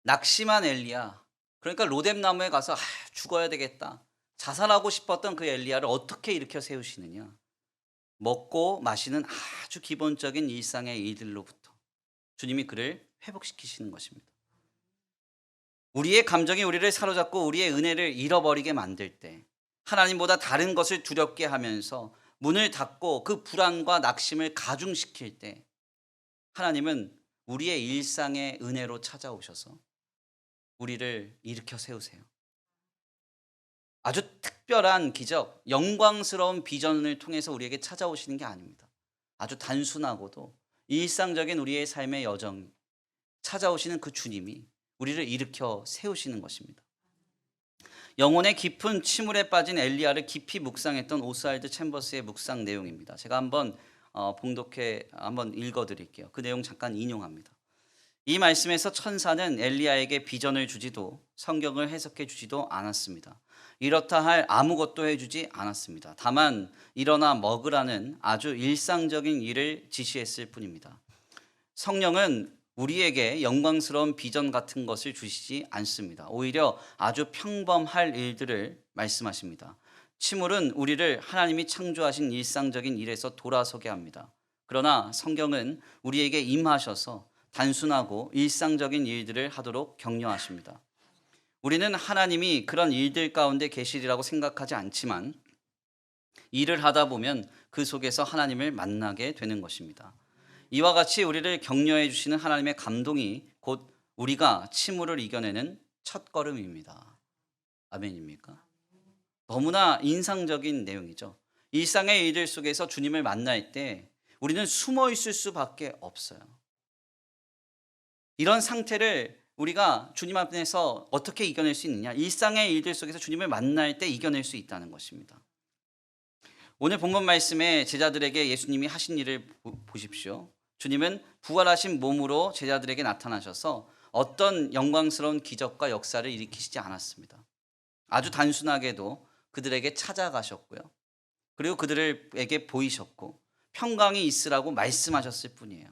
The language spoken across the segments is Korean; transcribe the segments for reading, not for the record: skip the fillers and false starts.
낙심한 엘리야. 그러니까 로뎀 나무에 가서 죽어야 되겠다. 자살하고 싶었던 그 엘리야를 어떻게 일으켜 세우시느냐. 먹고 마시는 아주 기본적인 일상의 일들로부터 주님이 그를 회복시키시는 것입니다. 우리의 감정이 우리를 사로잡고 우리의 은혜를 잃어버리게 만들 때 하나님보다 다른 것을 두렵게 하면서 문을 닫고 그 불안과 낙심을 가중시킬 때 하나님은 우리의 일상의 은혜로 찾아오셔서 우리를 일으켜 세우세요. 아주 특별한 기적, 영광스러운 비전을 통해서 우리에게 찾아오시는 게 아닙니다. 아주 단순하고도 일상적인 우리의 삶의 여정 찾아오시는 그 주님이 우리를 일으켜 세우시는 것입니다. 영혼의 깊은 침울에 빠진 엘리야를 깊이 묵상했던 오스왈드 챔버스의 묵상 내용입니다. 제가 봉독해 한번 읽어 드릴게요. 그 내용 잠깐 인용합니다. 이 말씀에서 천사는 엘리야에게 비전을 주지도 성경을 해석해 주지도 않았습니다. 이렇다 할 아무것도 해주지 않았습니다. 다만 일어나 먹으라는 아주 일상적인 일을 지시했을 뿐입니다. 성령은 우리에게 영광스러운 비전 같은 것을 주시지 않습니다. 오히려 아주 평범할 일들을 말씀하십니다. 침울은 우리를 하나님이 창조하신 일상적인 일에서 돌아서게 합니다. 그러나 성경은 우리에게 임하셔서 단순하고 일상적인 일들을 하도록 격려하십니다. 우리는 하나님이 그런 일들 가운데 계시리라고 생각하지 않지만 일을 하다 보면 그 속에서 하나님을 만나게 되는 것입니다. 이와 같이 우리를 격려해 주시는 하나님의 감동이 곧 우리가 침울을 이겨내는 첫걸음입니다. 아멘입니까? 너무나 인상적인 내용이죠. 일상의 일들 속에서 주님을 만날 때 우리는 숨어 있을 수밖에 없어요. 이런 상태를 우리가 주님 앞에서 어떻게 이겨낼 수 있느냐? 일상의 일들 속에서 주님을 만날 때 이겨낼 수 있다는 것입니다. 오늘 본문 말씀에 제자들에게 예수님이 하신 일을 보십시오. 주님은 부활하신 몸으로 제자들에게 나타나셔서 어떤 영광스러운 기적과 역사를 일으키시지 않았습니다. 아주 단순하게도 그들에게 찾아가셨고요. 그리고 그들에게 보이셨고 평강이 있으라고 말씀하셨을 뿐이에요.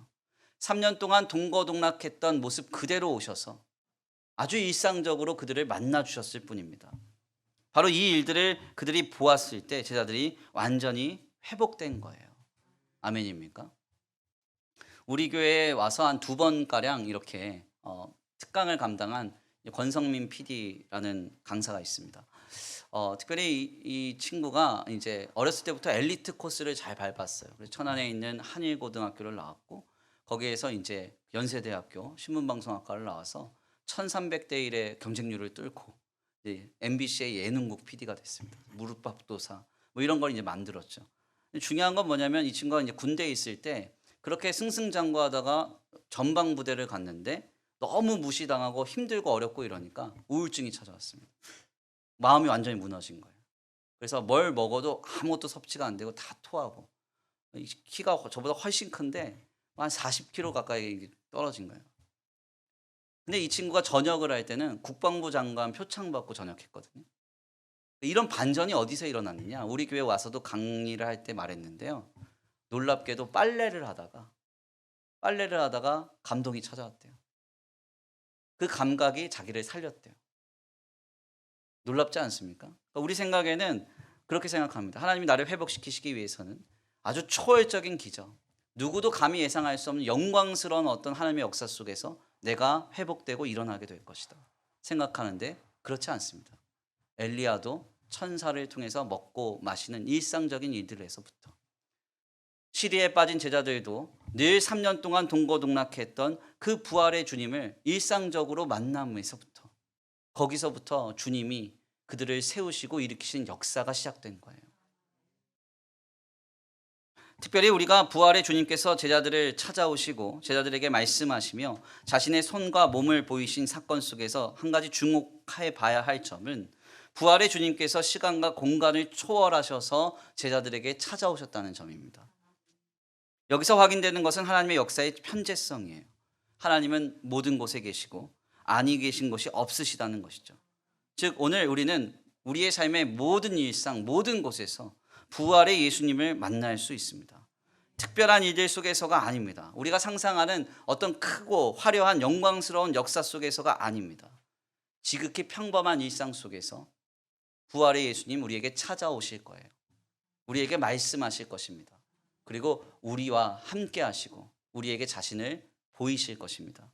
3년 동안 동거동락했던 모습 그대로 오셔서 아주 일상적으로 그들을 만나 주셨을 뿐입니다. 바로 이 일들을 그들이 보았을 때 제자들이 완전히 회복된 거예요. 아멘입니까? 우리 교회에 와서 한 2번가량 이렇게 특강을 감당한 권성민 PD라는 강사가 있습니다. 특별히 이 친구가 이제 어렸을 때부터 엘리트 코스를 잘 밟았어요. 그래서 천안에 있는 한일고등학교를 나왔고 거기에서 이제 연세대학교 신문방송학과를 나와서 1300대 1의 경쟁률을 뚫고 이제 MBC의 예능국 PD가 됐습니다. 무릎밥도사 뭐 이런 걸 이제 만들었죠. 중요한 건 뭐냐면 이 친구가 이제 군대에 있을 때 그렇게 승승장구하다가 전방 부대를 갔는데 너무 무시당하고 힘들고 어렵고 이러니까 우울증이 찾아왔습니다. 마음이 완전히 무너진 거예요. 그래서 뭘 먹어도 아무것도 섭취가 안 되고 다 토하고 키가 저보다 훨씬 큰데 한 40kg 가까이 떨어진 거예요. 근데 이 친구가 전역을 할 때는 국방부 장관 표창 받고 전역했거든요. 이런 반전이 어디서 일어났느냐? 우리 교회 와서도 강의를 할 때 말했는데요. 놀랍게도 빨래를 하다가 감동이 찾아왔대요. 그 감각이 자기를 살렸대요. 놀랍지 않습니까? 그러니까 우리 생각에는 그렇게 생각합니다. 하나님이 나를 회복시키시기 위해서는 아주 초월적인 기적, 누구도 감히 예상할 수 없는 영광스러운 어떤 하나님의 역사 속에서 내가 회복되고 일어나게 될 것이다 생각하는데 그렇지 않습니다. 엘리야도 천사를 통해서 먹고 마시는 일상적인 일들에서부터 시리에 빠진 제자들도 늘 3년 동안 동거동락했던 그 부활의 주님을 일상적으로 만남에서부터 거기서부터 주님이 그들을 세우시고 일으키신 역사가 시작된 거예요. 특별히 우리가 부활의 주님께서 제자들을 찾아오시고 제자들에게 말씀하시며 자신의 손과 몸을 보이신 사건 속에서 한 가지 주목해 봐야 할 점은 부활의 주님께서 시간과 공간을 초월하셔서 제자들에게 찾아오셨다는 점입니다. 여기서 확인되는 것은 하나님의 역사의 편재성이에요. 하나님은 모든 곳에 계시고 아니 계신 곳이 없으시다는 것이죠. 즉 오늘 우리는 우리의 삶의 모든 일상 모든 곳에서 부활의 예수님을 만날 수 있습니다. 특별한 일들 속에서가 아닙니다. 우리가 상상하는 어떤 크고 화려한 영광스러운 역사 속에서가 아닙니다. 지극히 평범한 일상 속에서 부활의 예수님 우리에게 찾아오실 거예요. 우리에게 말씀하실 것입니다. 그리고 우리와 함께 하시고 우리에게 자신을 보이실 것입니다.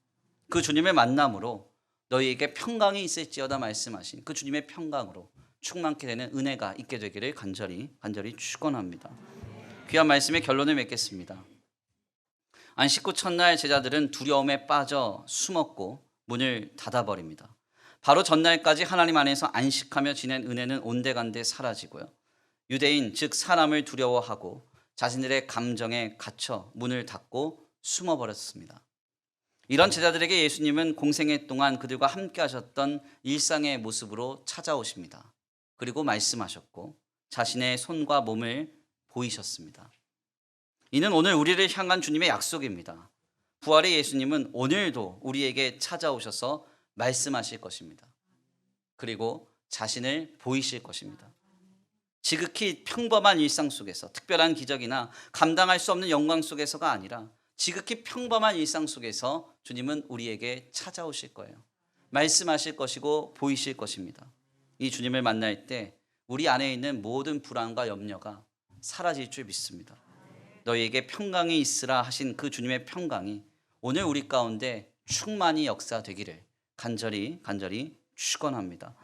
그 주님의 만남으로 너희에게 평강이 있을지어다 말씀하신 그 주님의 평강으로 충만케 되는 은혜가 있게 되기를 간절히 축원합니다. 귀한 말씀의 결론을 맺겠습니다. 안식 후 첫날 제자들은 두려움에 빠져 숨었고 문을 닫아버립니다. 바로 전날까지 하나님 안에서 안식하며 지낸 은혜는 온데간데 사라지고요. 유대인 즉 사람을 두려워하고 자신들의 감정에 갇혀 문을 닫고 숨어버렸습니다. 이런 제자들에게 예수님은 공생애 동안 그들과 함께 하셨던 일상의 모습으로 찾아오십니다. 그리고 말씀하셨고 자신의 손과 몸을 보이셨습니다. 이는 오늘 우리를 향한 주님의 약속입니다. 부활의 예수님은 오늘도 우리에게 찾아오셔서 말씀하실 것입니다. 그리고 자신을 보이실 것입니다. 지극히 평범한 일상 속에서 특별한 기적이나 감당할 수 없는 영광 속에서가 아니라 지극히 평범한 일상 속에서 주님은 우리에게 찾아오실 거예요. 말씀하실 것이고 보이실 것입니다. 이 주님을 만날 때 우리 안에 있는 모든 불안과 염려가 사라질 줄 믿습니다. 너희에게 평강이 있으라 하신 그 주님의 평강이 오늘 우리 가운데 충만히 역사되기를 간절히 축원합니다.